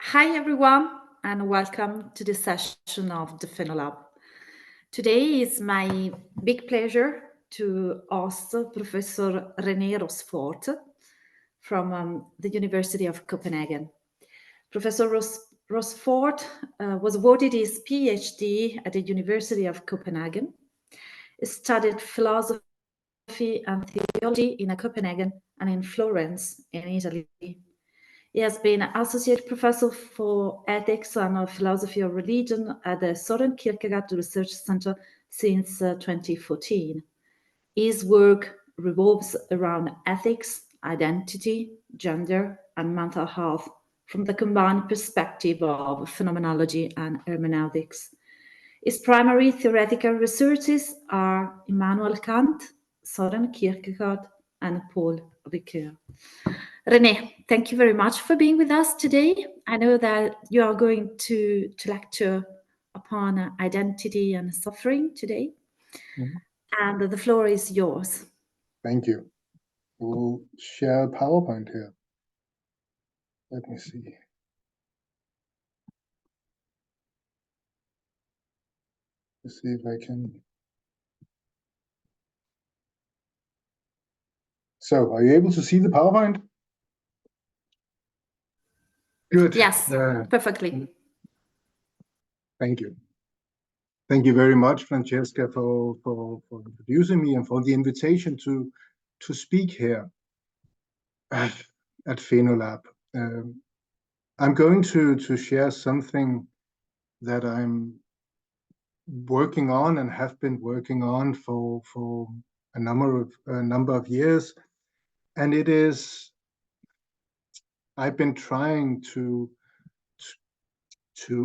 Hi, everyone, and welcome to this session of the FinoLab. Today is my big pleasure to host Professor René Rosfort from the University of Copenhagen. Professor Rosfort was awarded his PhD at the University of Copenhagen. He studied philosophy and theology in Copenhagen and in Florence in Italy. He has been Associate Professor for Ethics and Philosophy of Religion at the Søren Kierkegaard Research Center since 2014. His work revolves around ethics, identity, gender, and mental health from the combined perspective of phenomenology and hermeneutics. His primary theoretical researches are Immanuel Kant, Søren Kierkegaard, and Paul Ricoeur. René, thank you very much for being with us today. I know that you are going to lecture upon identity and suffering today, and the floor is yours. Thank you. We'll share a PowerPoint here. Let me see. Let's see if I can. So, are you able to see the PowerPoint? Good. Yes, perfectly. Thank you. Thank you very much, Francesca, for introducing me and for the invitation to speak here at FinoLab. I'm going to share something that I'm working on and have been working on for a number of years, and it is I've been trying to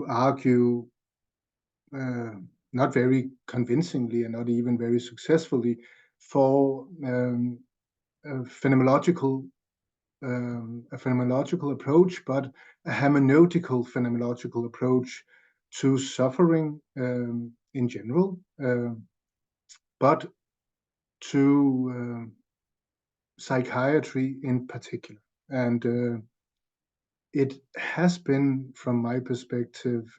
argue, not very convincingly and not even very successfully, for a phenomenological approach, but a hermeneutical phenomenological approach to suffering in general, but to psychiatry in particular. And it has been, from my perspective,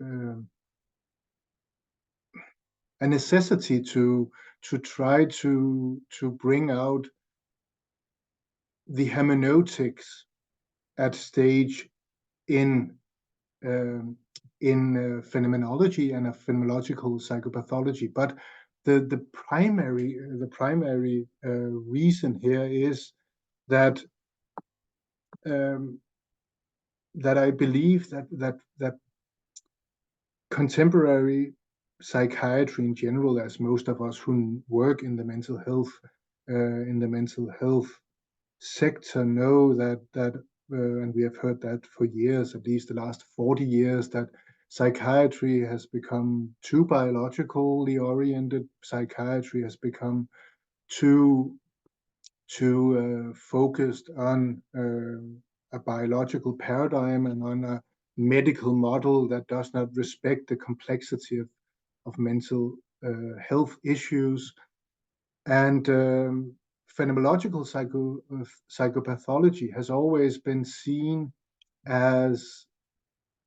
a necessity to try to bring out the hermeneutics at stage in phenomenology and a phenomenological psychopathology. But the primary reason here is that that I believe that contemporary psychiatry in general, as most of us who work in the mental health sector know that and we have heard that for years, at least the last 40 years, that psychiatry has become too biologically oriented. Psychiatry has become too focused on a biological paradigm and on a medical model that does not respect the complexity of mental health issues. And phenomenological psychopathology has always been seen as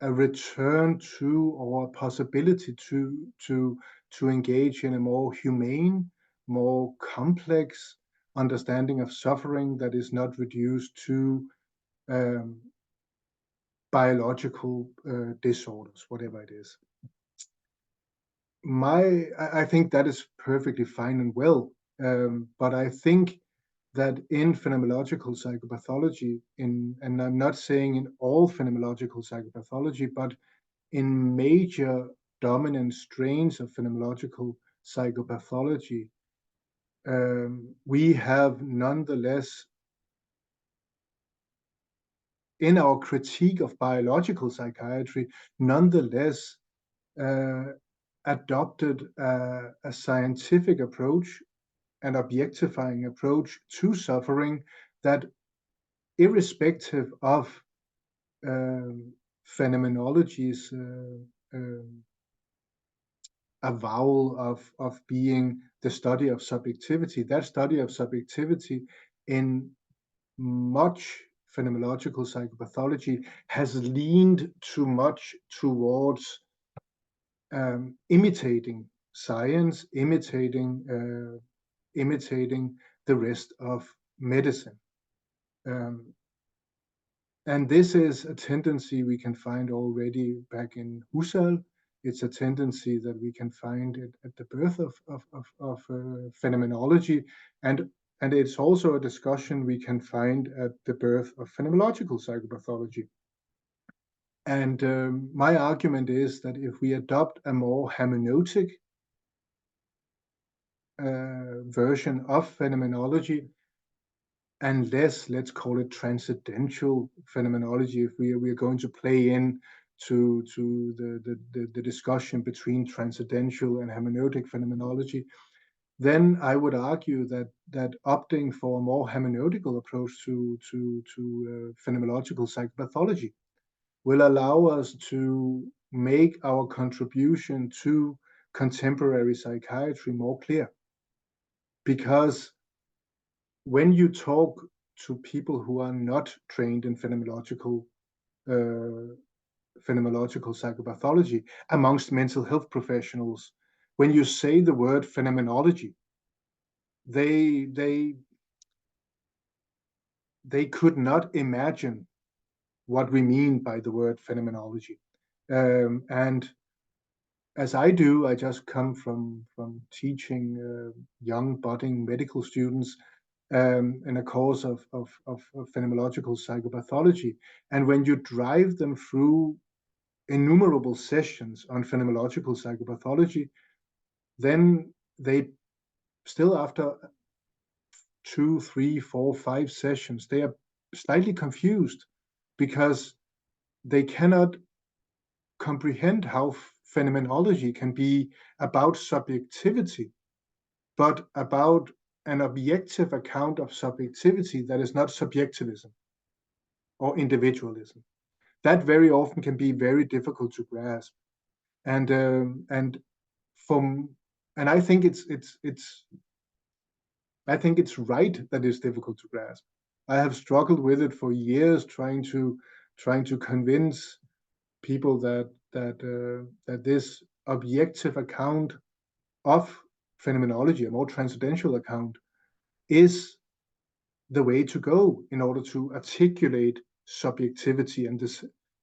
a return to, or a possibility to engage in a more humane, more complex understanding of suffering that is not reduced to biological disorders, whatever it is. I think that is perfectly fine and well, but I think that in phenomenological psychopathology, and I'm not saying in all phenomenological psychopathology, but in major dominant strains of phenomenological psychopathology, we have nonetheless, in our critique of biological psychiatry, nonetheless adopted a scientific approach, an objectifying approach to suffering that, irrespective of phenomenology's avowal of being the study of subjectivity, that study of subjectivity in much phenomenological psychopathology has leaned too much towards imitating science, imitating the rest of medicine. And this is a tendency we can find already back in Husserl. It's a tendency that we can find at the birth of phenomenology, and it's also a discussion we can find at the birth of phenomenological psychopathology. And my argument is that if we adopt a more hermeneutic version of phenomenology, and less, let's call it transcendental phenomenology, if we are going to play in to the discussion between transcendental and hermeneutic phenomenology, then I would argue that opting for a more hermeneutical approach to phenomenological psychopathology will allow us to make our contribution to contemporary psychiatry more clear. Because when you talk to people who are not trained in phenomenological psychopathology, amongst mental health professionals, when you say the word phenomenology, they could not imagine what we mean by the word phenomenology. And as I do, I just come from teaching young budding medical students in a course of phenomenological psychopathology. And when you drive them through innumerable sessions on phenomenological psychopathology, then they still, after 2, 3, 4, 5 sessions, they are slightly confused because they cannot comprehend how phenomenology can be about subjectivity, but about an objective account of subjectivity that is not subjectivism or individualism. That very often can be very difficult to grasp, and I think it's right that it's difficult to grasp. I have struggled with it for years, trying to convince people that this objective account of phenomenology, a more transcendental account, is the way to go in order to articulate subjectivity and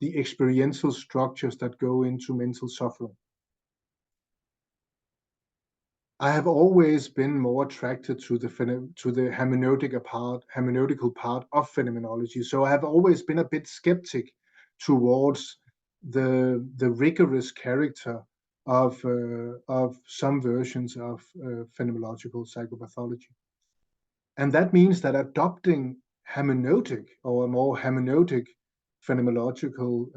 the experiential structures that go into mental suffering. I have always been more attracted to the hermeneutical part of phenomenology. So I have always been a bit skeptic towards the rigorous character of some versions of phenomenological psychopathology. And that means that adopting hermeneutic, or a more hermeneutic phenomenological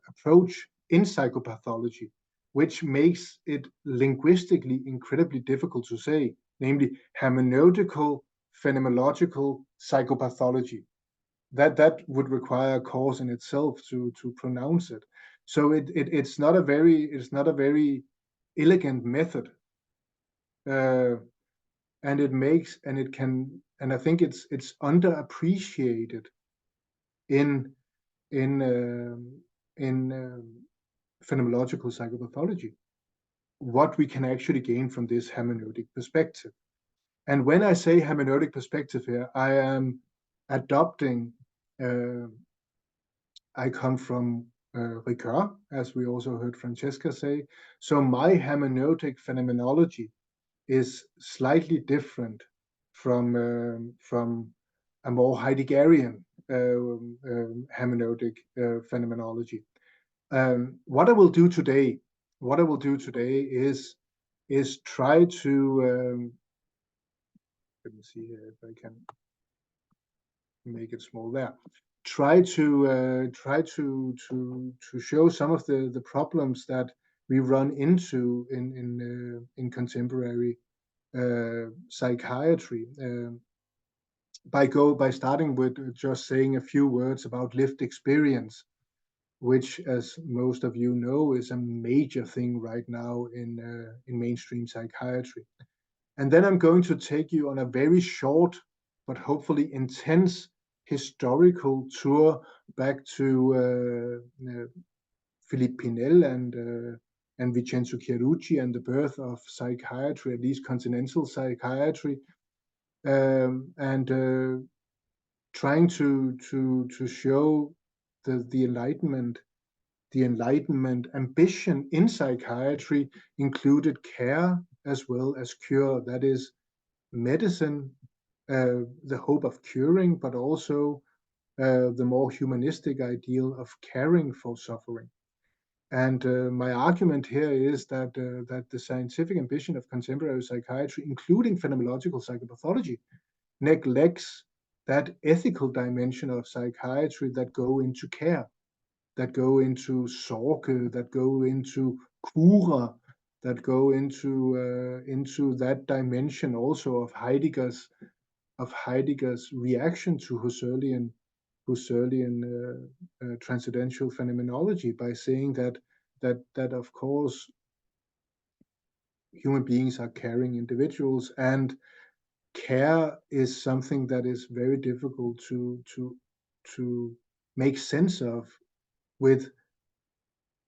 approach in psychopathology, which makes it linguistically incredibly difficult to say, namely hermeneutical phenomenological psychopathology. That would require a course in itself to pronounce it. So it's not a very elegant method, and I think it's underappreciated in phenomenological psychopathology, what we can actually gain from this hermeneutic perspective. And when I say hermeneutic perspective here, I am adopting, I come from Ricoeur, as we also heard Francesca say. So my hermeneutic phenomenology is slightly different from a more Heideggerian hermeneutic phenomenology. What I will do today is try to let me see here if I can make it small there. Try to show some of the problems that we run into in contemporary psychiatry, by starting with just saying a few words about lived experience, which, as most of you know, is a major thing right now in mainstream psychiatry. And then I'm going to take you on a very short but hopefully intense historical tour back to Philippe Pinel and Vincenzo Chiarucci and the birth of psychiatry, at least continental psychiatry, and trying to show the Enlightenment ambition in psychiatry included care as well as cure. That is medicine, the hope of curing, but also the more humanistic ideal of caring for suffering. And my argument here is that the scientific ambition of contemporary psychiatry, including phenomenological psychopathology, neglects that ethical dimension of psychiatry that go into care, that go into Sorge, that go into Cura, that go into that dimension also of Heidegger's reaction to Husserlian transcendental phenomenology, by saying that of course human beings are caring individuals, and care is something that is very difficult to make sense of with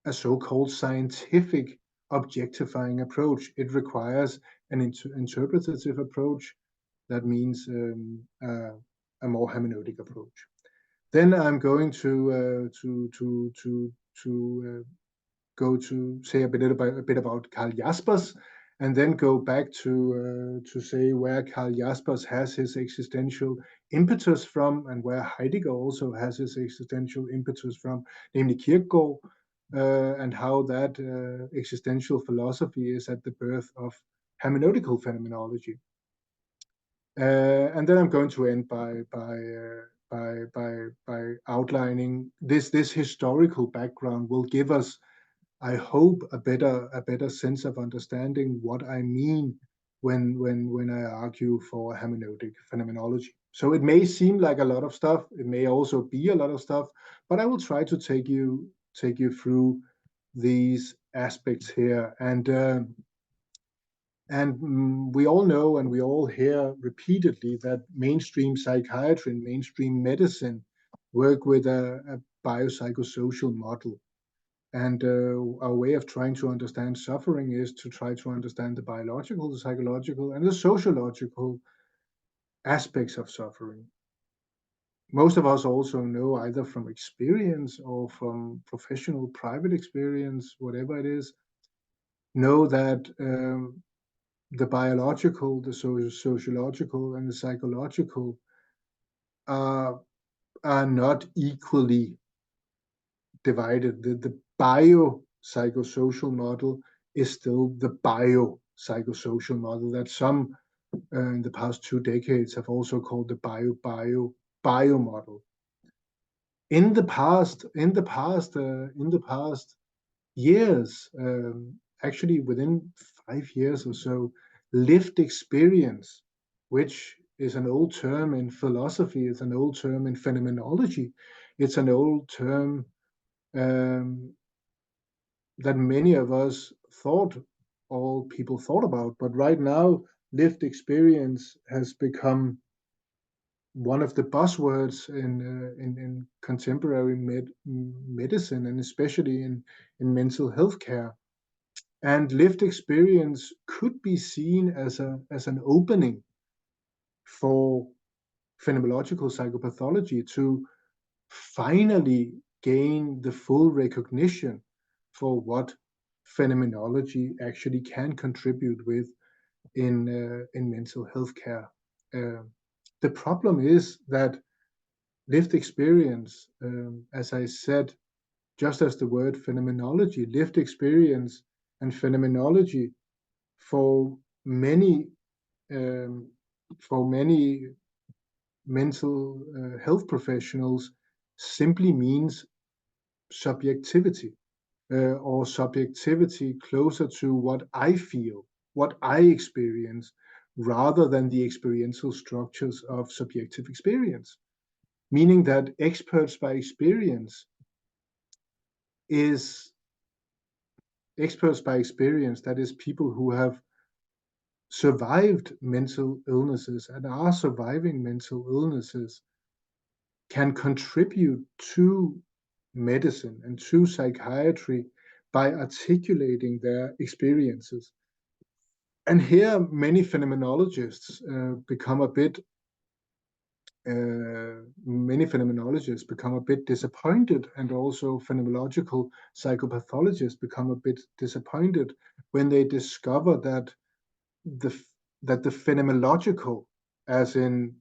a so-called scientific objectifying approach. It requires an interpretative approach. That means a more hermeneutic approach. Then I'm going to go to say a bit about Karl Jaspers, and then go back to say where Karl Jaspers has his existential impetus from, and where Heidegger also has his existential impetus from, namely Kierkegaard, and how that existential philosophy is at the birth of hermeneutical phenomenology. And then I'm going to end by outlining this historical background will give us, I hope, a better sense of understanding what I mean when I argue for hermeneutic phenomenology. So it may seem like a lot of stuff, it may also be a lot of stuff, but I will try to take you through these aspects here. And we all know, and we all hear repeatedly, that mainstream psychiatry and mainstream medicine work with a biopsychosocial model. And our way of trying to understand suffering is to try to understand the biological, the psychological, and the sociological aspects of suffering. Most of us also know, either from experience or from professional private experience, whatever it is, know that the biological, the sociological, and the psychological are not equally divided. The biopsychosocial model is still the biopsychosocial model that some in the past 2 decades have also called the bio model. In the past years, actually within 5 years or so, lived experience, which is an old term in philosophy, it's an old term in phenomenology, it's an old term that many of us thought, all people thought about, but right now lived experience has become one of the buzzwords in contemporary medicine, and especially in mental health care. And lived experience could be seen as an opening for phenomenological psychopathology to finally gain the full recognition for what phenomenology actually can contribute with in mental health care. The problem is that lived experience, as I said, just as the word phenomenology, lived experience and phenomenology for many mental health professionals simply means subjectivity, or subjectivity closer to what I feel, what I experience, rather than the experiential structures of subjective experience. Meaning that experts by experience, that is people who have survived mental illnesses and are surviving mental illnesses, can contribute to medicine and to psychiatry by articulating their experiences. And here many phenomenologists become a bit disappointed, and also phenomenological psychopathologists become a bit disappointed when they discover that the phenomenological, as in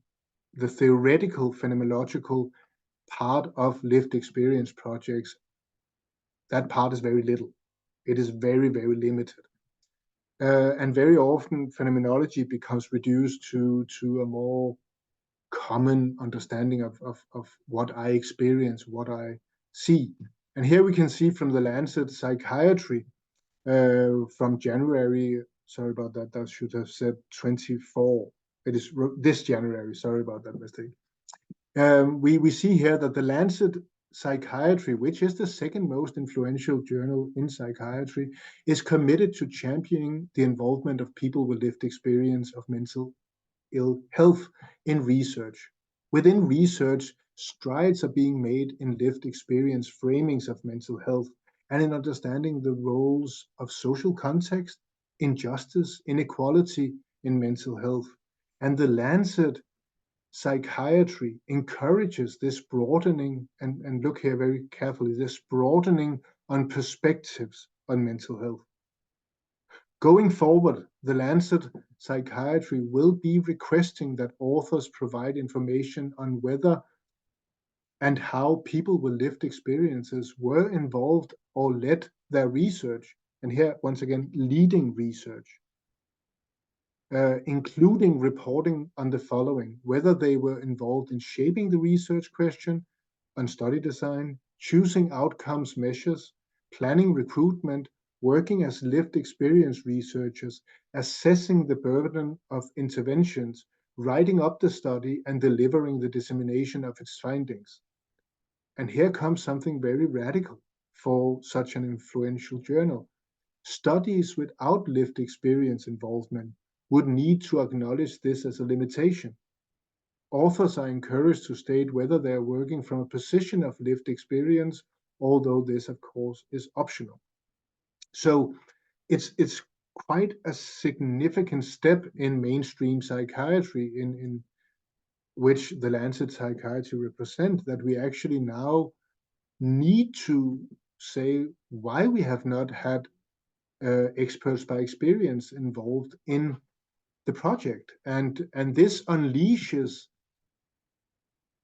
the theoretical phenomenological part of lived experience projects, that part is very little. It is very, very limited. And very often phenomenology becomes reduced to a more common understanding of what I experience, what I see. And here we can see from the Lancet Psychiatry from January, sorry about that, that should have said 24. It is this January, sorry about that mistake. We see here that the Lancet Psychiatry, which is the second most influential journal in psychiatry, is committed to championing the involvement of people with lived experience of mental ill health in research. Within research, strides are being made in lived experience framings of mental health and in understanding the roles of social context, injustice, inequality in mental health. And the Lancet Psychiatry encourages this broadening, and look here very carefully, this broadening on perspectives on mental health. Going forward, the Lancet Psychiatry will be requesting that authors provide information on whether and how people with lived experiences were involved or led their research, and here, once again, leading research, including reporting on the following: whether they were involved in shaping the research question, on study design, choosing outcomes measures, planning recruitment, working as lived experience researchers, assessing the burden of interventions, writing up the study, and delivering the dissemination of its findings. And here comes something very radical for such an influential journal. Studies without lived experience involvement would need to acknowledge this as a limitation. Authors are encouraged to state whether they are working from a position of lived experience, although this, of course, is optional. So it's quite a significant step in mainstream psychiatry, in which the Lancet Psychiatry represent, that we actually now need to say why we have not had experts by experience involved in the project. And this unleashes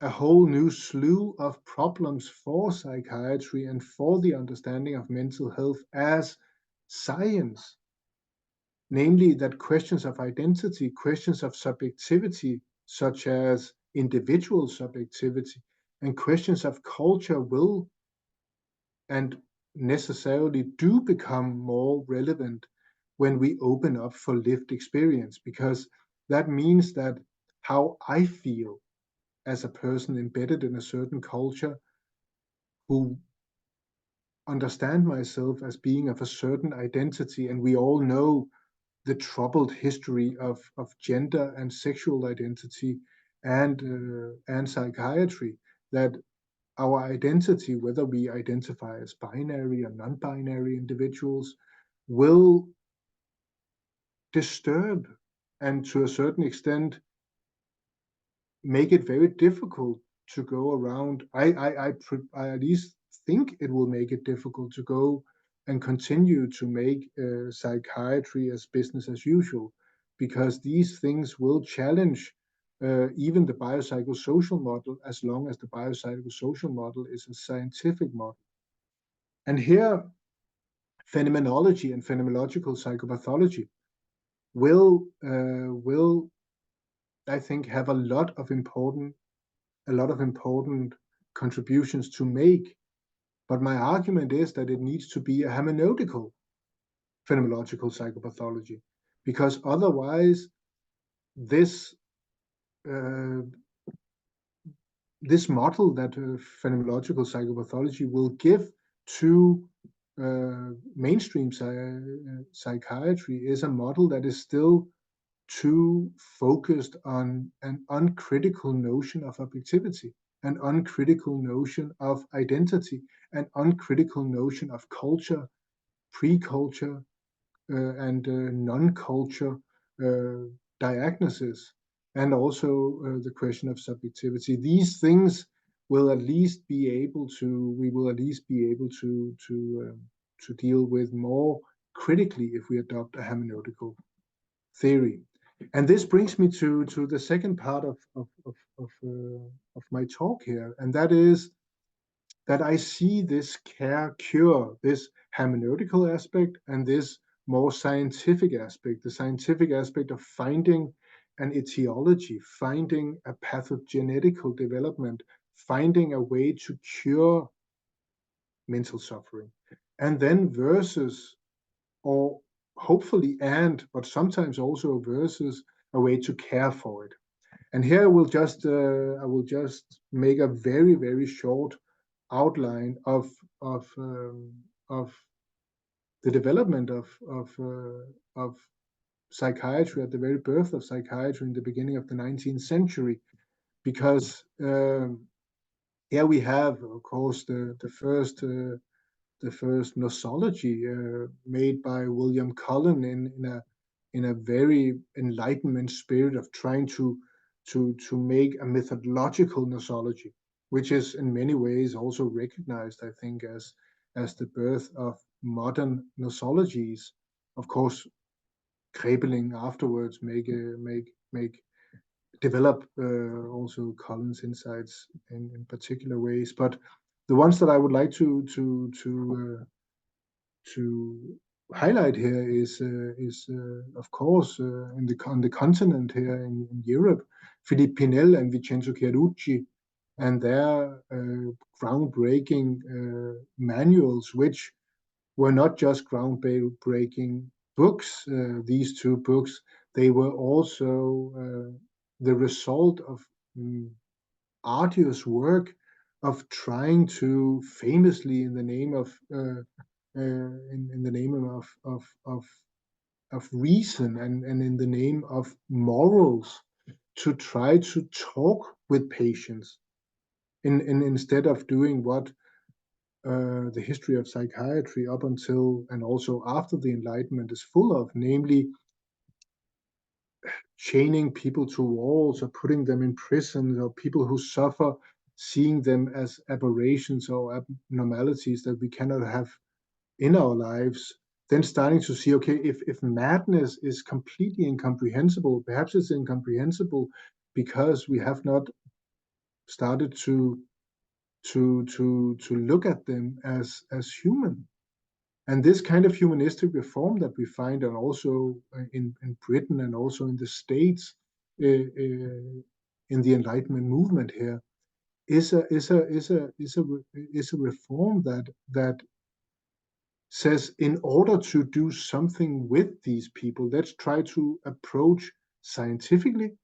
a whole new slew of problems for psychiatry and for the understanding of mental health as science. Namely, that questions of identity, questions of subjectivity, such as individual subjectivity, and questions of culture will and necessarily do become more relevant when we open up for lived experience, because that means that how I feel as a person embedded in a certain culture, who understand myself as being of a certain identity, and we all know the troubled history of gender and sexual identity and psychiatry, that our identity, whether we identify as binary or non-binary individuals, will disturb and to a certain extent make it very difficult to go around. I at least think it will make it difficult to go and continue to make psychiatry as business as usual, because these things will challenge even the biopsychosocial model, as long as the biopsychosocial model is a scientific model. And here, phenomenology and phenomenological psychopathology will I think have a lot of important contributions to make. But my argument is that it needs to be a hermeneutical phenomenological psychopathology, because otherwise this model that phenomenological psychopathology will give to mainstream psychiatry is a model that is still too focused on an uncritical notion of objectivity. an uncritical notion of identity, an uncritical notion of culture, pre-culture, and non-culture diagnosis, and also the question of subjectivity. These things will at least be able to, we will at least be able to deal with more critically if we adopt a hermeneutical theory. And this brings me to the second part of my talk here, and that is that I see this care-cure, this hermeneutical aspect, and this more scientific aspect, the scientific aspect of finding an etiology, finding a pathogenetical development, finding a way to cure mental suffering, and then versus, or hopefully but sometimes also versus a way to care for it. And here I will just make a very, very short outline of the development of psychiatry at the very birth of psychiatry in the beginning of the 19th century, because here we have, of course, the first nosology made by William Cullen in a very Enlightenment spirit of trying to make a methodological nosology, which is in many ways also recognized, I think, as the birth of modern nosologies. Of course, Kraepelin afterwards develop also Cullen's insights in particular ways, but the ones that I would like to highlight here is of course on the continent here in Europe, Philippe Pinel and Vincenzo Chiarucci and their groundbreaking manuals, which were not just groundbreaking books. These two books, they were also the result of arduous work of trying to famously, in the name of in the name of reason and in the name of morals, to try to talk with patients, instead of doing what the history of psychiatry up until and also after the Enlightenment is full of, namely chaining people to walls or putting them in prisons, or people who suffer, seeing them as aberrations or abnormalities that we cannot have in our lives, then starting to see, okay, if madness is completely incomprehensible, perhaps it's incomprehensible because we have not started to look at them as human. And this kind of humanistic reform that we find, and also in Britain and also in the States, in the Enlightenment movement here, is a reform that says, in order to do something with these people, let's try to approach scientifically,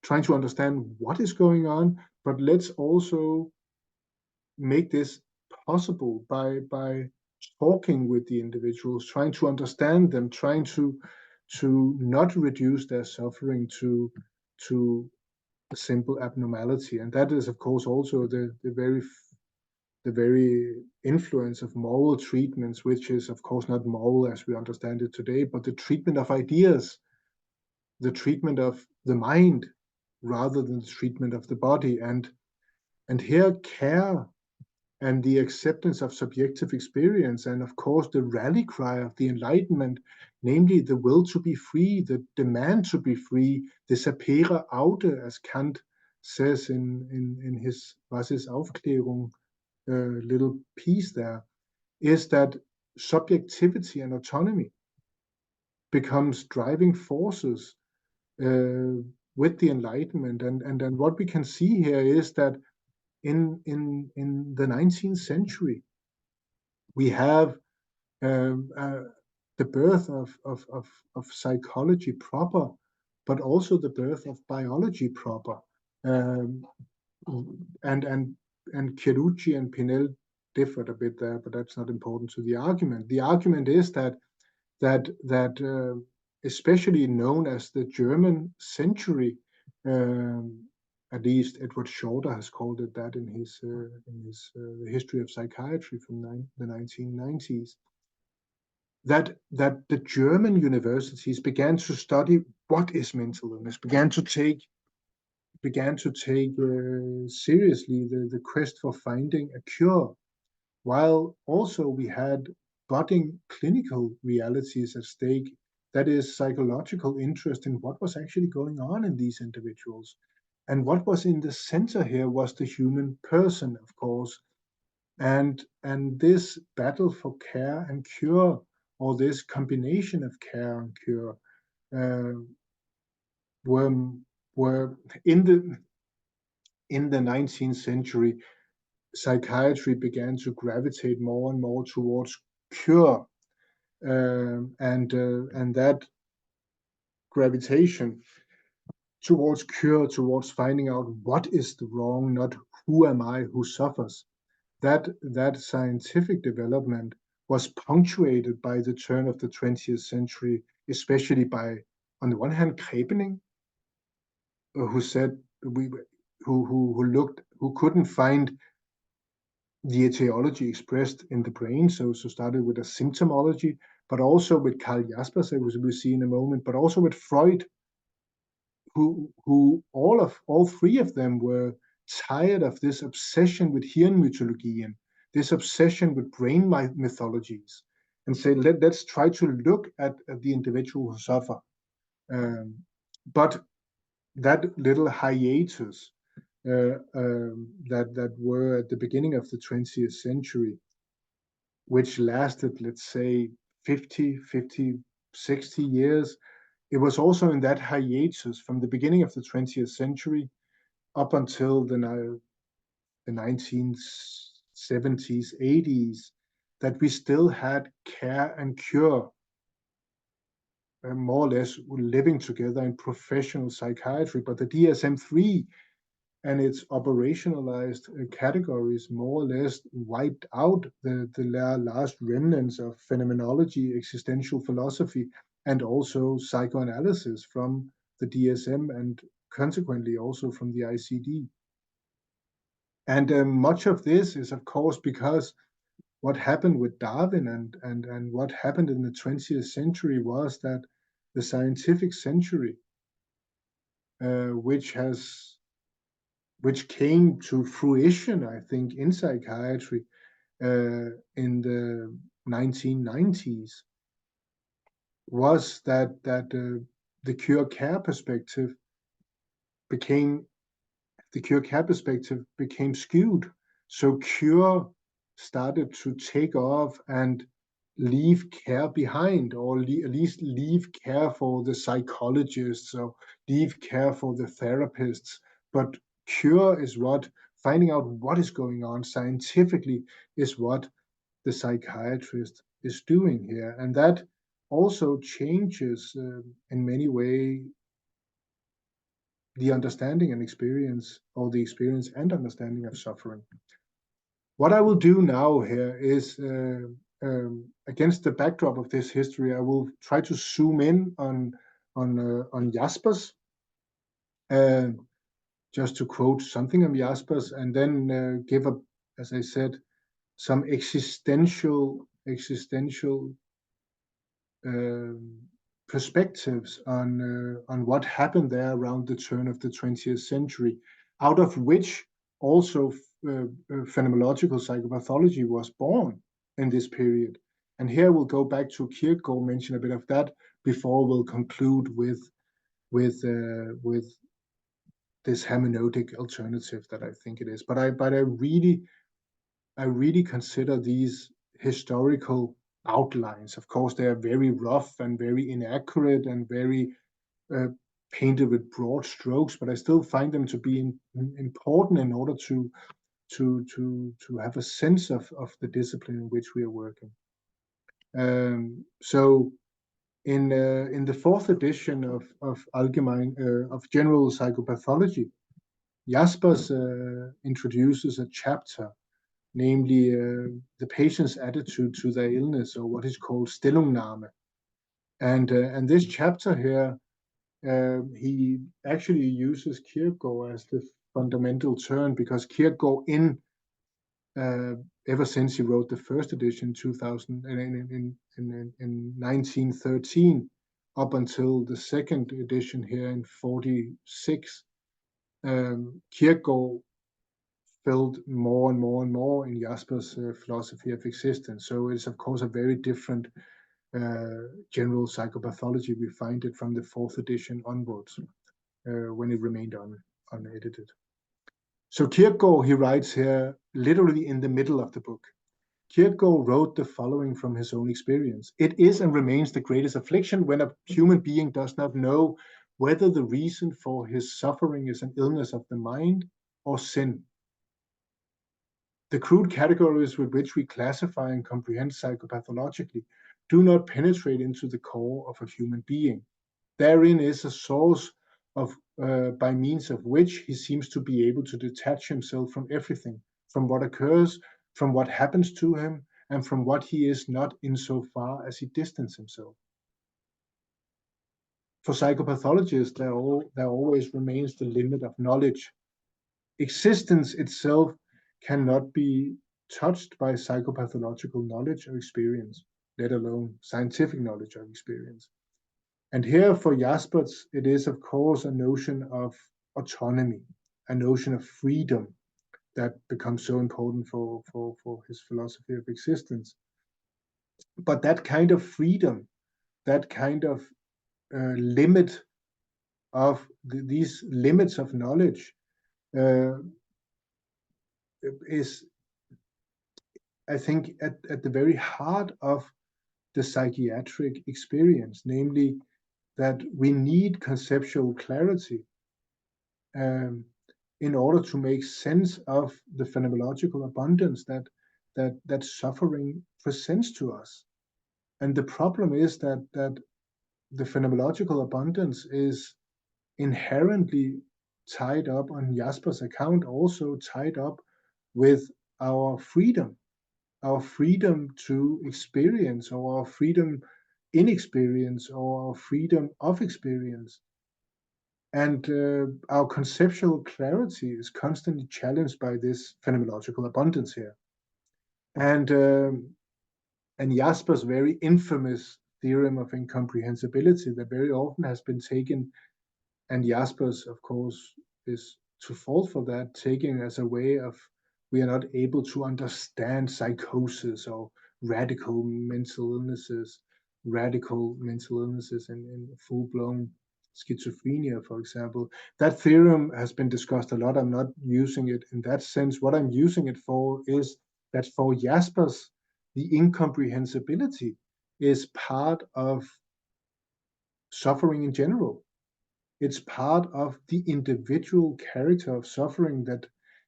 trying to understand what is going on, but let's also make this possible by talking with the individuals, trying to understand them, trying to not reduce their suffering to a simple abnormality. And that is, of course, also the very influence of moral treatments, which is, of course, not moral as we understand it today, but the treatment of ideas, the treatment of the mind, rather than the treatment of the body. And here, care and the acceptance of subjective experience, and of course the rally cry of the Enlightenment, namely the will to be free, the demand to be free, the sapere aude, as Kant says in his Was ist Aufklärung little piece there, is that subjectivity and autonomy becomes driving forces with the Enlightenment. And what we can see here is that in the 19th century, we have the birth of psychology proper, but also the birth of biology proper. And Chiarucci and Pinel differed a bit there, but that's not important to the argument. The argument is that especially known as the German century, At least Edward Shorter has called it that in his The History of Psychiatry from the 1990s. That the German universities began to study what is mental illness, began to take seriously the quest for finding a cure, while also we had budding clinical realities at stake. That is psychological interest in what was actually going on in these individuals. And what was in the center here was the human person, of course. And this battle for care and cure, or this combination of care and cure, were in the 19th century, psychiatry began to gravitate more and more towards cure, and that gravitation towards cure, towards finding out what is the wrong, not who am I who suffers. That scientific development was punctuated by the turn of the 20th century, especially by, on the one hand, Krepening, who said who couldn't find the etiology expressed in the brain, so started with a symptomology, but also with Karl Jaspers, as we'll see in a moment, but also with Freud, who all three of them were tired of this obsession with Hirnmythologien, this obsession with brain mythologies, and say, let's try to look at the individual who suffer. But that little hiatus that were at the beginning of the 20th century, which lasted, let's say, 50, 60 years, it was also in that hiatus from the beginning of the 20th century up until the 1970s, 80s, that we still had care and cure more or less living together in professional psychiatry. But the DSM-3 and its operationalized categories more or less wiped out the last remnants of phenomenology, existential philosophy, and also psychoanalysis from the DSM, and consequently also from the ICD. And much of this is, of course, because what happened with Darwin and what happened in the 20th century was that the scientific century, which came to fruition, I think, in psychiatry in the 1990s, was that the cure care perspective became skewed. So cure started to take off and leave care behind, or at least leave care for the psychologists, or leave care for the therapists. But cure is what, finding out what is going on scientifically, is what the psychiatrist is doing here. And that also changes in many ways the understanding and experience, or the experience and understanding of suffering. What I will do now here is, against the backdrop of this history, I will try to zoom in on Jaspers, just to quote something on Jaspers, and then give up, as I said, some existential perspectives on what happened there around the turn of the 20th century, out of which also phenomenological psychopathology was born in this period. And here we'll go back to Kierkegaard, mention a bit of that before we'll conclude with this hermeneutic alternative that I think it is. But I really consider these historical outlines. Of course, they are very rough and very inaccurate and very painted with broad strokes, but I still find them to be important in order to have a sense of the discipline in which we are working. So in the fourth edition of General Psychopathology, Jaspers introduces a chapter, namely the patient's attitude to their illness, or what is called Stellungnahme. And this chapter here he actually uses Kierkegaard as the fundamental term, because Kierkegaard ever since he wrote the first edition in 1913 up until the second edition here in 46, Kierkegaard filled more and more and more in Jasper's philosophy of existence. So it's of course a very different general psychopathology. We find it from the fourth edition onwards, when it remained unedited. So Kierkegaard, he writes here literally in the middle of the book. Kierkegaard wrote the following from his own experience. It is and remains the greatest affliction when a human being does not know whether the reason for his suffering is an illness of the mind or sin. The crude categories with which we classify and comprehend psychopathologically do not penetrate into the core of a human being. Therein is a source of, by means of which he seems to be able to detach himself from everything, from what occurs, from what happens to him, and from what he is not, insofar as he distances himself. For psychopathologists, there always remains the limit of knowledge. Existence itself cannot be touched by psychopathological knowledge or experience, let alone scientific knowledge or experience. And here for Jaspers, it is of course a notion of autonomy, a notion of freedom that becomes so important for his philosophy of existence. But that kind of freedom, that kind of limit of these limits of knowledge is, I think, at the very heart of the psychiatric experience, namely that we need conceptual clarity in order to make sense of the phenomenological abundance that suffering presents to us. And the problem is that the phenomenological abundance is inherently tied up, on Jasper's account, also tied up with our freedom to experience, or our freedom in experience, or our freedom of experience. And our conceptual clarity is constantly challenged by this phenomenological abundance here. And Jasper's very infamous theorem of incomprehensibility that very often has been taken, and Jasper's, of course, is to fault for that, taken as a way of we are not able to understand psychosis or radical mental illnesses in full-blown schizophrenia, for example. That theorem has been discussed a lot. I'm not using it in that sense. What I'm using it for is that for Jaspers, the incomprehensibility is part of suffering in general. It's part of the individual character of suffering that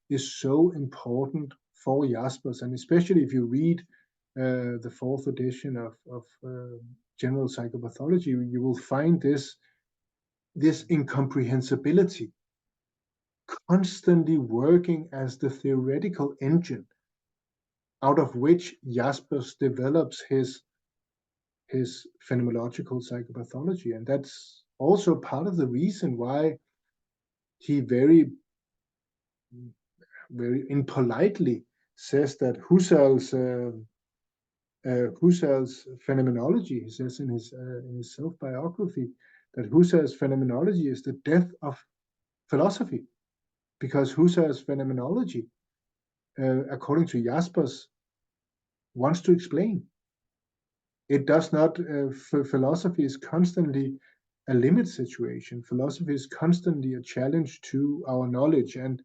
is so important for Jaspers. And especially if you read the fourth edition of General Psychopathology, you will find this incomprehensibility constantly working as the theoretical engine out of which Jaspers develops his phenomenological psychopathology. And that's also part of the reason why he very impolitely says that Husserl's phenomenology, he says in his self-biography, that Husserl's phenomenology is the death of philosophy, because Husserl's phenomenology, according to Jaspers, wants to explain. It does not. Philosophy is constantly a limit situation. Philosophy is constantly a challenge to our knowledge. And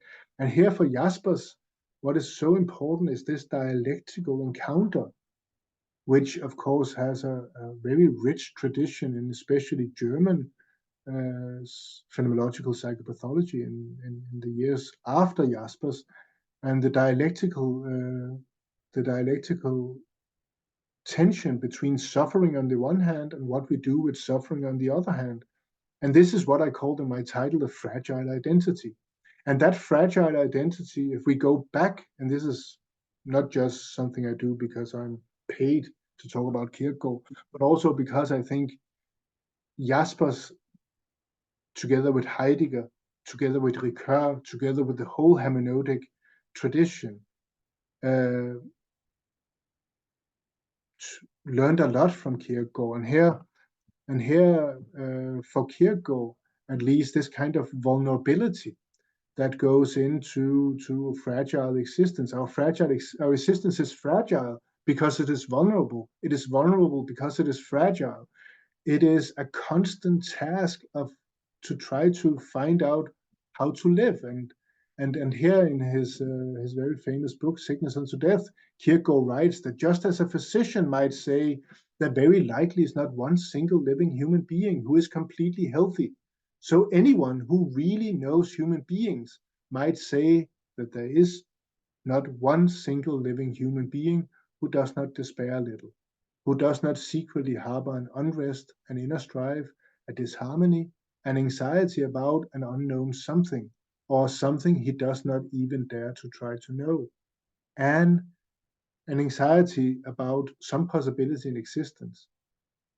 here for Jaspers, what is so important is this dialectical encounter, which of course has a very rich tradition in especially German phenomenological psychopathology in the years after Jaspers, and the dialectical tension between suffering on the one hand and what we do with suffering on the other hand. And this is what I called in my title the fragile identity. And that fragile identity, if we go back, and this is not just something I do because I'm paid to talk about Kierkegaard, but also because I think Jaspers together with Heidegger, together with Ricoeur, together with the whole hermeneutic tradition, learned a lot from Kierkegaard. And here, for Kierkegaard, at least, this kind of vulnerability that goes into a fragile existence. Our existence is fragile because it is vulnerable. It is vulnerable because it is fragile. It is a constant task to try to find out how to live. And here in his very famous book, Sickness Unto Death, Kierkegaard writes that just as a physician might say that very likely is not one single living human being who is completely healthy, so anyone who really knows human beings might say that there is not one single living human being who does not despair a little, who does not secretly harbor an unrest, an inner strife, a disharmony, an anxiety about an unknown something, or something he does not even dare to try to know, and an anxiety about some possibility in existence,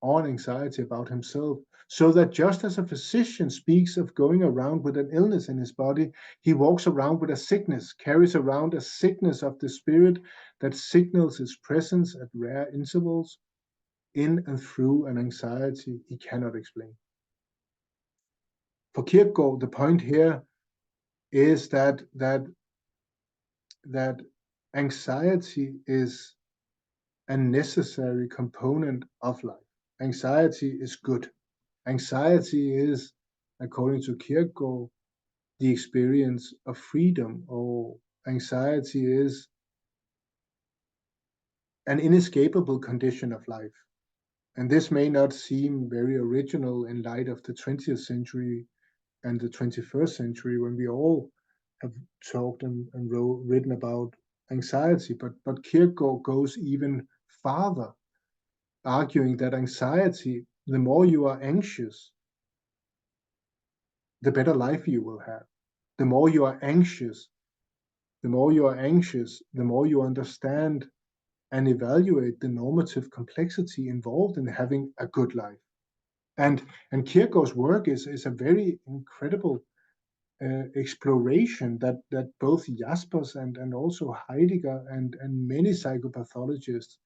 or an anxiety about himself. So that just as a physician speaks of going around with an illness in his body, he walks around with a sickness, carries around a sickness of the spirit that signals his presence at rare intervals in and through an anxiety he cannot explain. For Kierkegaard, the point here is that anxiety is a necessary component of life. Anxiety is good. Anxiety is, according to Kierkegaard, the experience of freedom, or anxiety is an inescapable condition of life. And this may not seem very original in light of the 20th century and the 21st century, when we all have talked and written about anxiety. But Kierkegaard goes even farther, arguing that anxiety, the more you are anxious, the better life you will have. The more you are anxious, the more you understand and evaluate the normative complexity involved in having a good life. And Kierkegaard's work is a very incredible exploration that both Jaspers and also Heidegger and many psychopathologists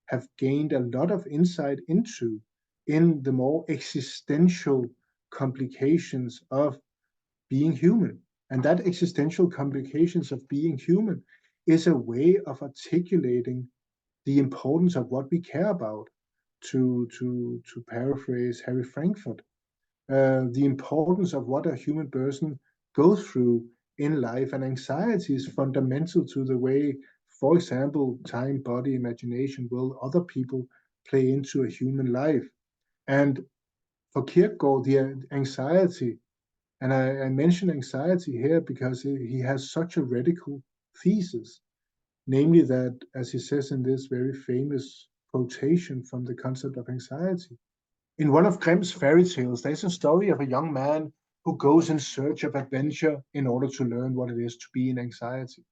have gained a lot of insight into, in the more existential complications of being human. And that existential complications of being human is a way of articulating the importance of what we care about, to paraphrase Harry Frankfurt, the importance of what a human person goes through in life. And anxiety is fundamental to the way, for example, time, body, imagination, will, other people play into a human life. And for Kierkegaard, the anxiety, and I mention anxiety here because he has such a radical thesis, namely that, as he says in this very famous quotation from the concept of anxiety, in one of Grimm's fairy tales, there's a story of a young man who goes in search of adventure in order to learn what it is to be in anxiety.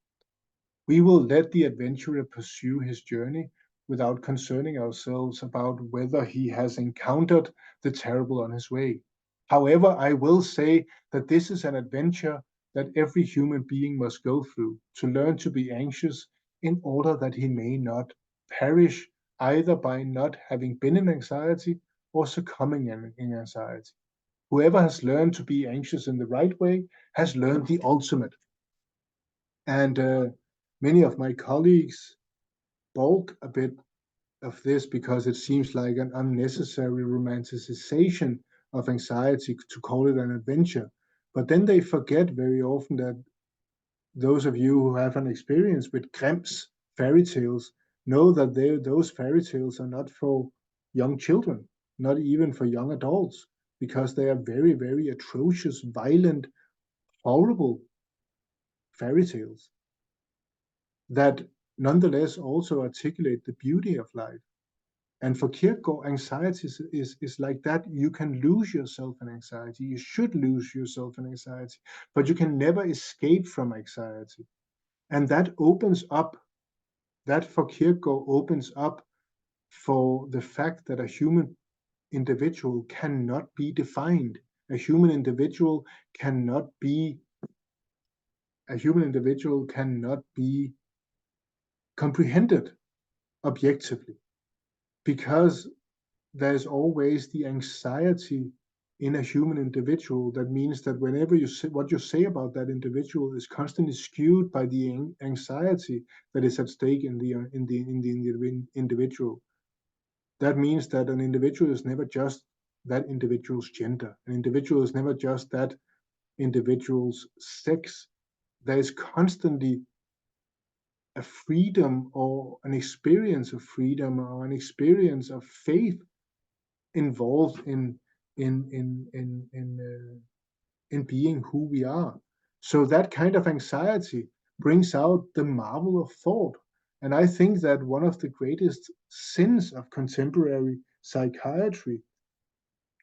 We will let the adventurer pursue his journey without concerning ourselves about whether he has encountered the terrible on his way. However, I will say that this is an adventure that every human being must go through, to learn to be anxious in order that he may not perish either by not having been in anxiety or succumbing in anxiety. Whoever has learned to be anxious in the right way has learned the ultimate. And many of my colleagues balk a bit of this because it seems like an unnecessary romanticization of anxiety to call it an adventure. But then they forget very often that those of you who have an experience with Grimm's fairy tales know that those fairy tales are not for young children, not even for young adults, because they are very, very atrocious, violent, horrible fairy tales that nonetheless also articulate the beauty of life. And for Kierkegaard, anxiety is like that. You can lose yourself in anxiety. You should lose yourself in anxiety, but you can never escape from anxiety. And that opens up, that for Kierkegaard opens up for the fact that a human individual cannot be defined A human individual cannot be comprehended objectively, because there's always the anxiety in a human individual. That means that whenever you say what you say about that individual is constantly skewed by the anxiety that is at stake in the individual. That means that an individual is never just that individual's gender. An individual is never just that individual's sex. There is constantly a freedom, or an experience of freedom, or an experience of faith involved in being who we are. So that kind of anxiety brings out the marvel of thought. And I think that one of the greatest sins of contemporary psychiatry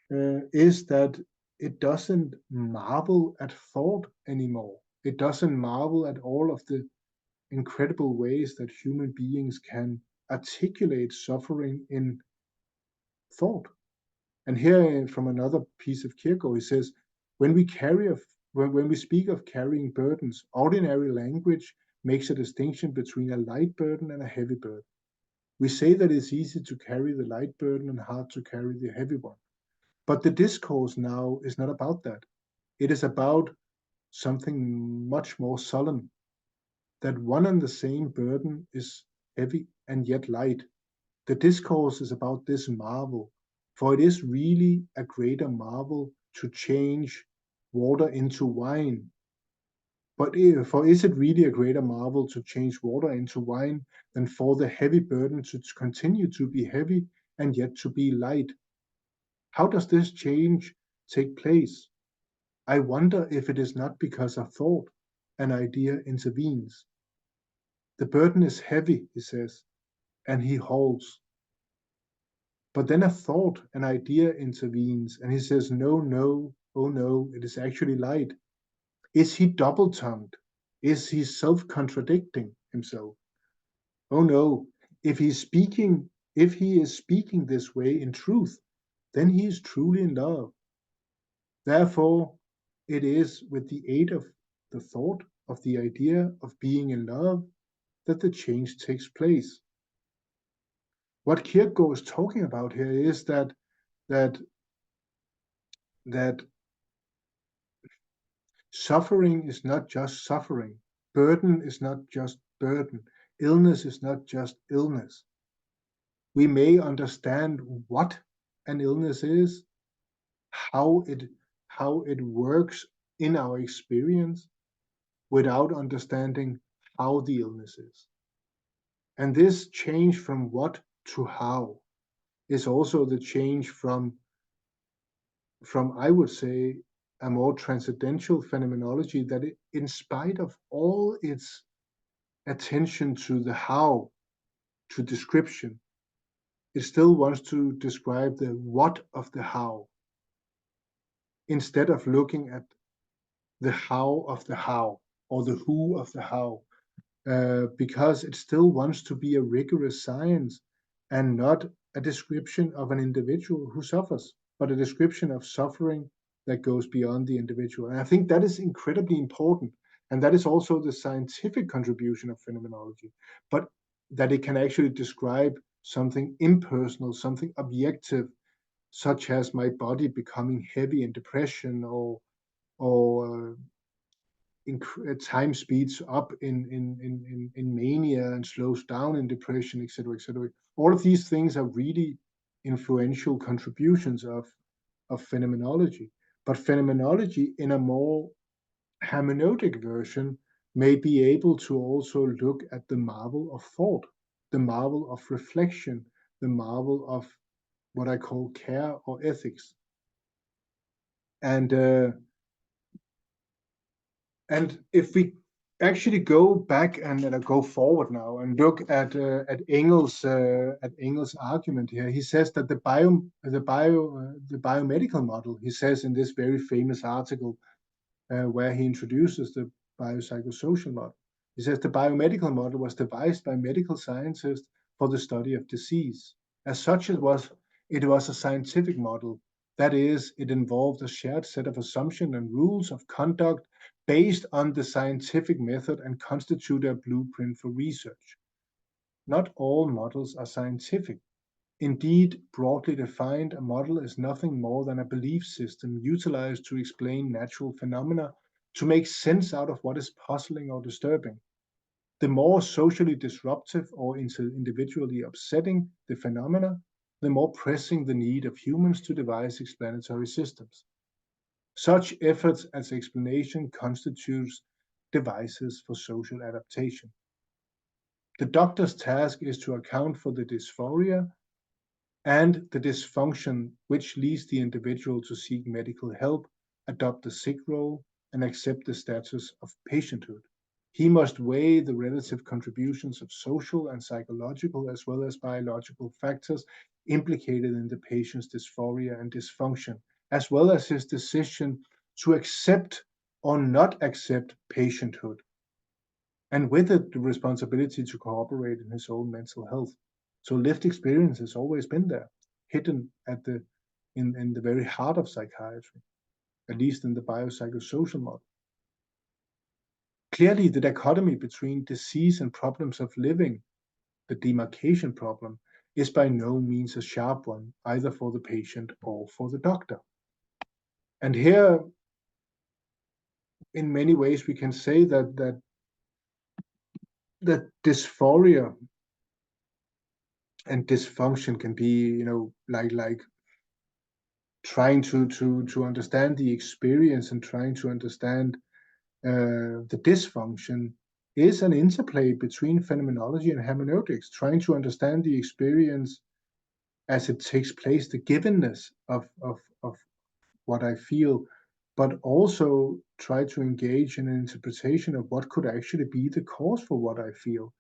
is that it doesn't marvel at thought anymore. It doesn't marvel at all of the incredible ways that human beings can articulate suffering in thought. And here, from another piece of Kierkegaard, he says, when we speak of carrying burdens, ordinary language makes a distinction between a light burden and a heavy burden. We say that it's easy to carry the light burden and hard to carry the heavy one. But the discourse now is not about that. It is about something much more solemn, that one and the same burden is heavy and yet light. The discourse is about this marvel, for it is really a greater marvel to change water into wine. But is it really a greater marvel to change water into wine than for the heavy burden to continue to be heavy and yet to be light? How does this change take place? I wonder if it is not because a thought, an idea intervenes. The burden is heavy, he says, and he halts. But then a thought, an idea intervenes, and he says, no, no, oh no, it is actually light. Is he double-tongued? Is he self-contradicting himself? Oh no, if he is speaking this way in truth, then he is truly in love. Therefore, it is with the aid of the thought, of the idea of being in love, that the change takes place. What Kierkegaard is talking about here is that suffering is not just suffering, burden is not just burden, illness is not just illness. We may understand what an illness is, how it works in our experience, without understanding how the illness is. And this change from what to how is also the change from I would say, a more transcendental phenomenology that in spite of all its attention to the how, to description, it still wants to describe the what of the how, instead of looking at the how of the how, or the who of the how, because it still wants to be a rigorous science and not a description of an individual who suffers, but a description of suffering that goes beyond the individual. And I think that is incredibly important. And that is also the scientific contribution of phenomenology, but that it can actually describe something impersonal, something objective, such as my body becoming heavy in depression, or time speeds up in mania and slows down in depression, etc., etc. All of these things are really influential contributions of phenomenology. But phenomenology, in a more hermeneutic version, may be able to also look at the marvel of thought, the marvel of reflection, the marvel of what I call care or ethics. And if we actually go back and go forward now and look at Engels' argument here, he says that the biomedical model, he says in this very famous article where he introduces the biopsychosocial model, he says the biomedical model was devised by medical scientists for the study of disease. As such, it was a scientific model That is, it involved a shared set of assumptions and rules of conduct based on the scientific method and constitute a blueprint for research. Not all models are scientific. Indeed, broadly defined, a model is nothing more than a belief system utilized to explain natural phenomena, to make sense out of what is puzzling or disturbing. The more socially disruptive or individually upsetting the phenomena, the more pressing the need of humans to devise explanatory systems. Such efforts as explanation constitutes devices for social adaptation. The doctor's task is to account for the dysphoria and the dysfunction which leads the individual to seek medical help, adopt a sick role, and accept the status of patienthood. He must weigh the relative contributions of social and psychological as well as biological factors implicated in the patient's dysphoria and dysfunction, as well as his decision to accept or not accept patienthood, and with it the responsibility to cooperate in his own mental health. So lived experience has always been there, hidden in the very heart of psychiatry, at least in the biopsychosocial model. Clearly, the dichotomy between disease and problems of living, the demarcation problem, is by no means a sharp one, either for the patient or for the doctor. And here, in many ways, we can say that dysphoria and dysfunction can be, like trying to understand the experience and trying to understand the dysfunction is an interplay between phenomenology and hermeneutics, trying to understand the experience as it takes place, the givenness of what I feel, but also try to engage in an interpretation of what could actually be the cause for what I feel.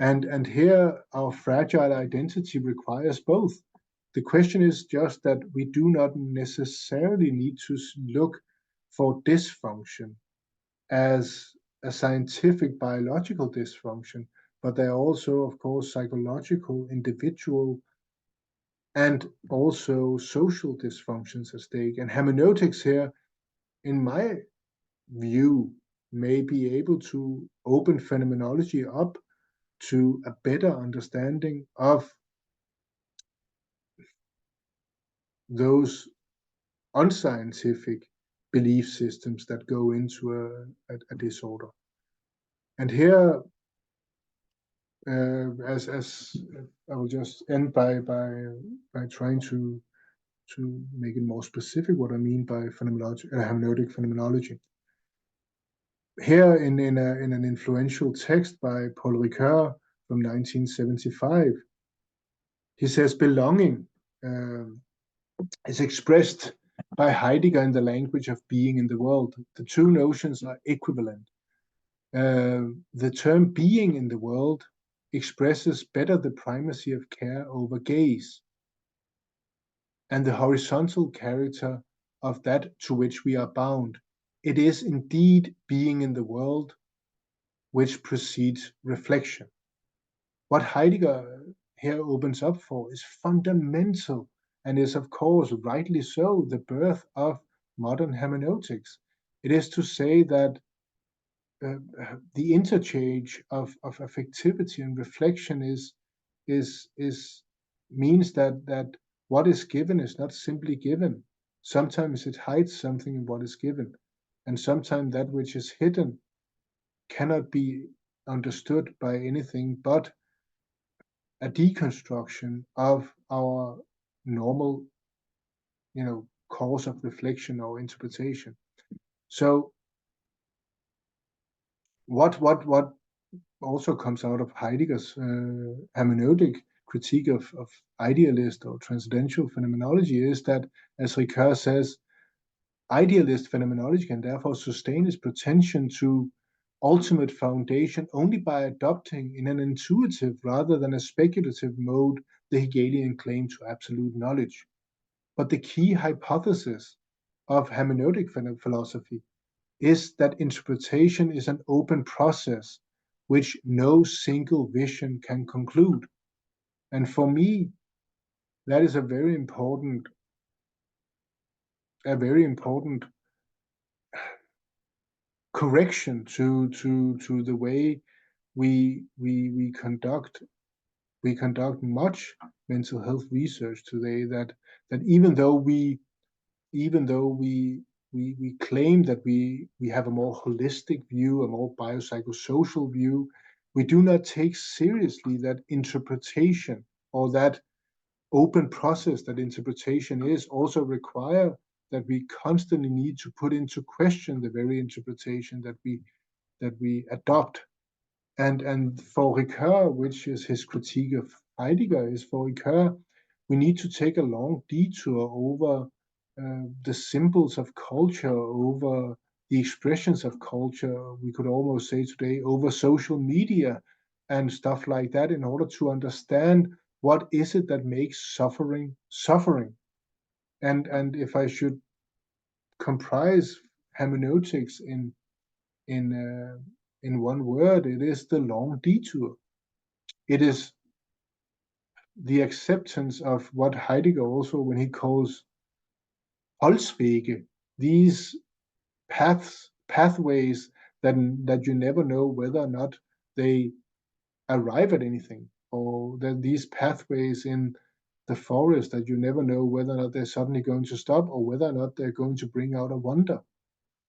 And here our fragile identity requires both. The question is just that we do not necessarily need to look for dysfunction as a scientific biological dysfunction, but there are also, of course, psychological, individual, and also social dysfunctions at stake. And hermeneutics here, in my view, may be able to open phenomenology up to a better understanding of those unscientific belief systems that go into a disorder. And here, as I will just end by trying to make it more specific what I mean by hermeneutic phenomenology. Here in an influential text by Paul Ricoeur from 1975, he says belonging is expressed by Heidegger in the language of being in the world. The two notions are equivalent. The term being in the world expresses better the primacy of care over gaze and the horizontal character of that to which we are bound. It is indeed being in the world which precedes reflection. What Heidegger here opens up for is fundamental and is, of course, rightly so, the birth of modern hermeneutics. It is to say that the interchange of affectivity and reflection means that what is given is not simply given. Sometimes it hides something in what is given, and sometimes that which is hidden cannot be understood by anything but a deconstruction of our normal, course of reflection or interpretation. So what also comes out of Heidegger's hermeneutic critique of idealist or transcendental phenomenology is that, as Ricoeur says, idealist phenomenology can therefore sustain its pretension to ultimate foundation only by adopting in an intuitive rather than a speculative mode the Hegelian claim to absolute knowledge. But the key hypothesis of hermeneutic philosophy is that interpretation is an open process which no single vision can conclude. And for me, that is a very important a very important correction to the way we conduct much mental health research today. That even though we claim that we have a more holistic view, a more biopsychosocial view, we do not take seriously that interpretation, or that open process that interpretation is, also require that we constantly need to put into question the very interpretation that we adopt. And for Ricoeur, which is his critique of Heidegger, is for Ricoeur, we need to take a long detour over the symbols of culture, over the expressions of culture, we could almost say today, over social media and stuff like that, in order to understand what is it that makes suffering suffering. And if I should comprise hermeneutics in one word, it is the long detour. It is the acceptance of what Heidegger also, when he calls Holzwege, these pathways that you never know whether or not they arrive at anything, or that these pathways in the forest that you never know whether or not they're suddenly going to stop, or whether or not they're going to bring out a wonder.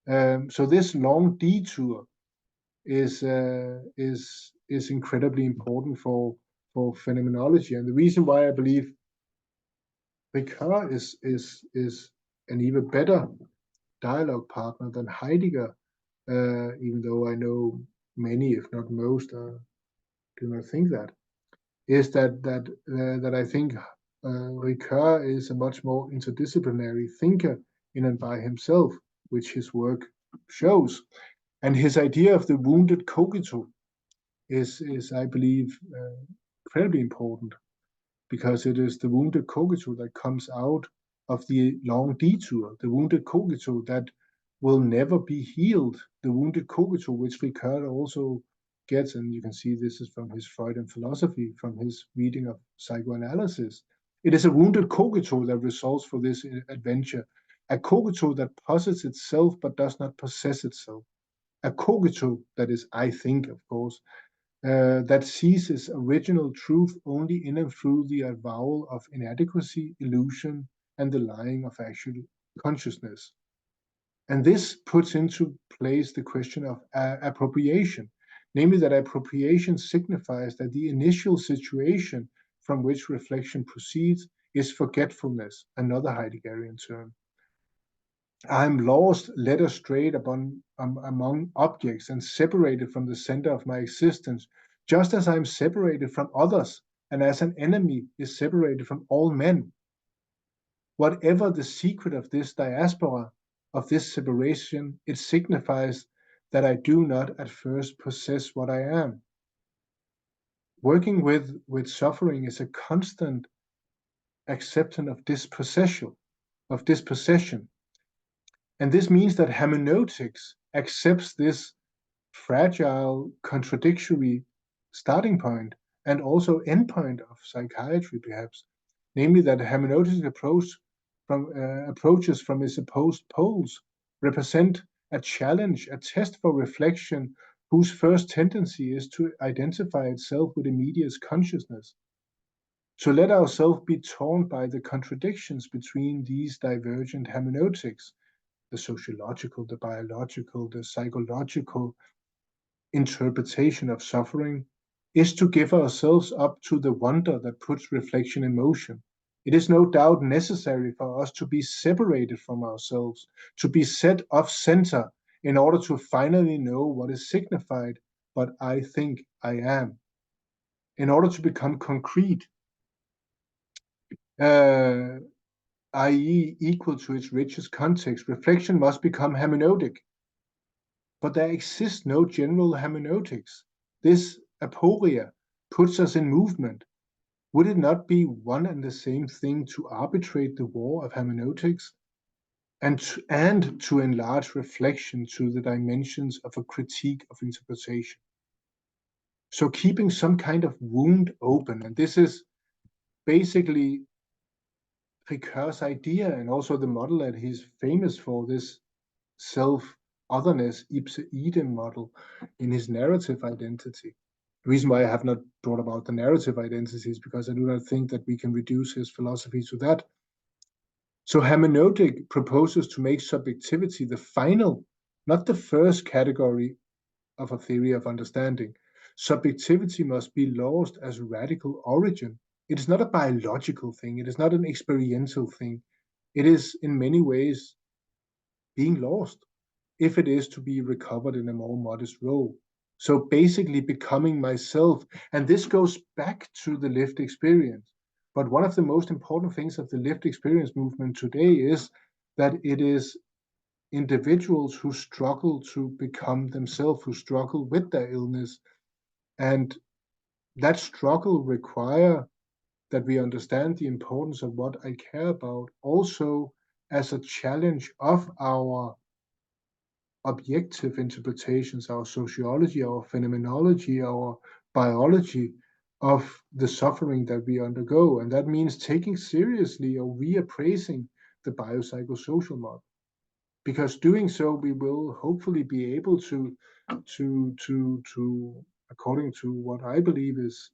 So this long detour is incredibly important for phenomenology, and the reason why I believe Ricoeur is an even better dialogue partner than Heidegger, even though I know many, if not most, do not think that, is that I think Ricoeur is a much more interdisciplinary thinker in and by himself, which his work shows. And his idea of the wounded cogito is I believe, incredibly important, because it is the wounded cogito that comes out of the long detour, the wounded cogito that will never be healed, the wounded cogito which Ricoeur also gets, and you can see this is from his Freudian philosophy, from his reading of psychoanalysis. It is a wounded cogito that results from this adventure, a cogito that possesses itself but does not possess itself, a cogito that is, I think, of course, that sees its original truth only in and through the avowal of inadequacy, illusion, and the lying of actual consciousness. And this puts into place the question of appropriation, namely that appropriation signifies that the initial situation from which reflection proceeds is forgetfulness, another Heideggerian term. I am lost, led astray among objects, and separated from the center of my existence, just as I am separated from others, and as an enemy is separated from all men. Whatever the secret of this diaspora, of this separation, it signifies that I do not at first possess what I am. Working with suffering is a constant acceptance of dispossession. And this means that hermeneutics accepts this fragile, contradictory starting point and also endpoint of psychiatry, perhaps, namely that hermeneutics approaches from its opposed poles represent a challenge, a test for reflection, whose first tendency is to identify itself with immediate consciousness. So let ourselves be torn by the contradictions between these divergent hermeneutics, the sociological, the biological, the psychological interpretation of suffering, is to give ourselves up to the wonder that puts reflection in motion. It is no doubt necessary for us to be separated from ourselves, to be set off center in order to finally know what is signified, but I think I am. In order to become concrete, i.e. equal to its richest context, reflection must become hermeneutic. But there exists no general hermeneutics. This aporia puts us in movement. Would it not be one and the same thing to arbitrate the war of hermeneutics and to enlarge reflection to the dimensions of a critique of interpretation? So keeping some kind of wound open, and this is basically Ricoeur's idea, and also the model that he's famous for, this self-otherness, ipse idem model, in his narrative identity. The reason why I have not brought about the narrative identity is because I do not think that we can reduce his philosophy to that. So hermeneutic proposes to make subjectivity the final, not the first category of a theory of understanding. Subjectivity must be lost as radical origin. It is not a biological thing. It is not an experiential thing. It is in many ways being lost if it is to be recovered in a more modest role. So basically becoming myself. And this goes back to the lived experience. But one of the most important things of the lived experience movement today is that it is individuals who struggle to become themselves, who struggle with their illness. And that struggle requires that we understand the importance of what I care about, also as a challenge of our objective interpretations, our sociology, our phenomenology, our biology of the suffering that we undergo. And that means taking seriously or reappraising the biopsychosocial model. Because doing so, we will hopefully be able to according to what I believe is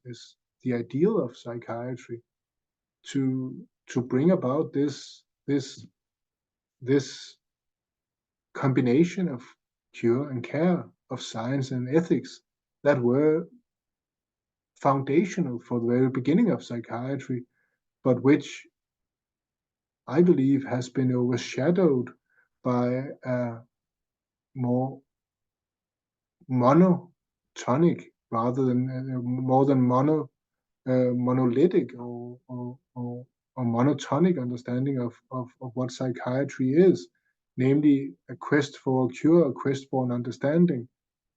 the ideal of psychiatry, to bring about this combination of cure and care, of science and ethics, that were foundational for the very beginning of psychiatry, but which I believe has been overshadowed by a more monotonic rather than more than monolithic or monotonic understanding of what psychiatry is, namely a quest for a cure, a quest for an understanding,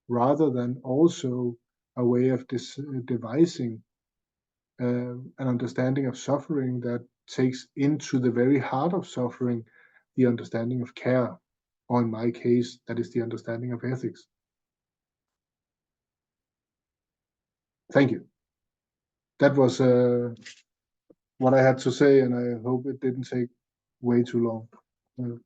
rather than also a way of devising an understanding of suffering that takes into the very heart of suffering the understanding of care, or in my case, that is the understanding of ethics. Thank you. That was what I had to say, and I hope it didn't take way too long.